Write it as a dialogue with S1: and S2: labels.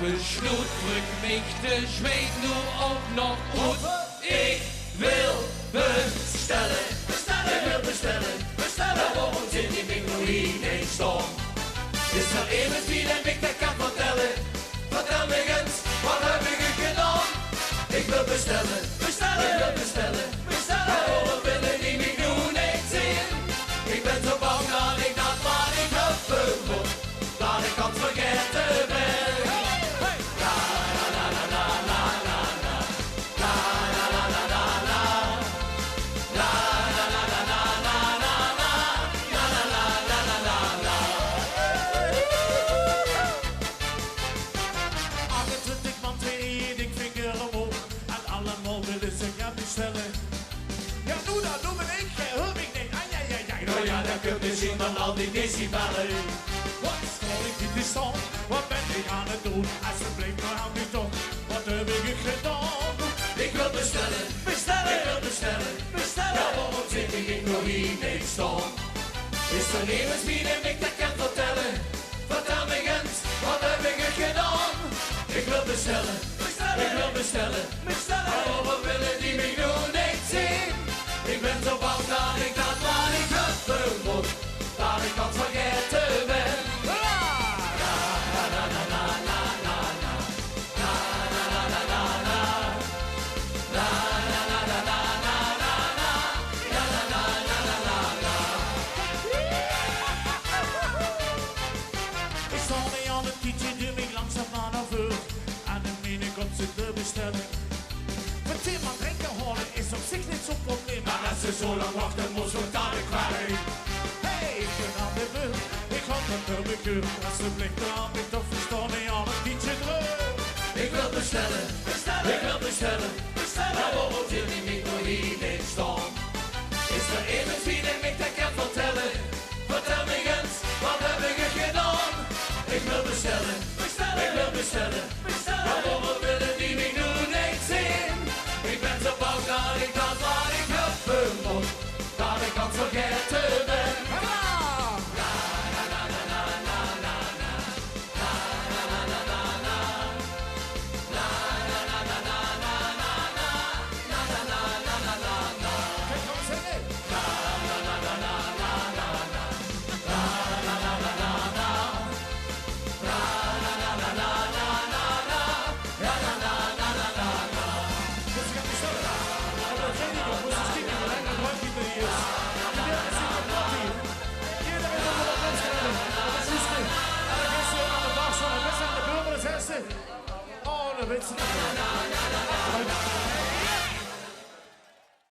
S1: besloot, druk mich de zweet nu ook nog goed. Ik wil bestellen, bestellen, ik wil bestellen, bestellen. Waarom zit die ding nog hier niet staan? Is er iemand die de ik dat kan vertellen? Vertel me eens, wat heb ik gedaan? Ik wil bestellen, bestellen, ik wil bestellen, bestellen. Waarom willen die mij nu niet zien? Ik ben zo bang dat ik dat maar niet hebben moet, dat ik kan vergeten ben. La la la la la la la la, la la la la la la, la la la la la la la, la la la la la la la.
S2: 28 man, 2 vinger omhoog en allemaal willen ze gaan bestellen. Ja, doe dat, doe me ik, hoor ik niet. Ai, ai, ai, ai.
S1: Nou ja, dan kun je zien van al die decibellen.
S2: Wat zal ik dit is dan? Wat ben ik aan het doen? Alsjeblieft, nou hou niet op. Wat heb ik gedaan?
S1: Ik wil bestellen, bestellen, ik wil bestellen, bestellen. Ja, waarom zit ik nog hier niet staan? Is er niemand die ik dat kan vertellen? Vertel me eens, wat heb ik gedaan? Ik wil bestellen, bestellen, ik wil bestellen, bestellen. Maar waarom willen die mij nu niet zien? Ik ben zo bang dat ik dat maar niet hebben moet, dat ik kan vergeten ben.
S2: Ik sta niet aan het kietje, doe me langzaam naar voren. En dan meen ik op ze te bestellen. Voor 10 man drinken horen is op zich niet zo'n probleem.
S1: Maar als ze zo lang wachten, moet ik daar weer kwijt.
S2: Hey, ik ben aan de beurt. Ik had het te bekeuren. Alsjeblieft, aan me toch verstaan niet aan het kietje terug.
S1: Ik wil bestellen, bestellen, ik wil bestellen, bestellen. Maar waarom zit die niet nog hier niet staan? Is er iemand die ik dat kan vertellen? Vertel me eens, wat heb ik gedaan? Ik wil bestellen, bestellen, ik wil bestellen, bestellen. Maar waarom willen die mij nu niet zien? Ik ben zo bang dat ik dat waar ik hebben moet, dat ik kan vergeten ben.
S2: Oh, dat weet ze niet.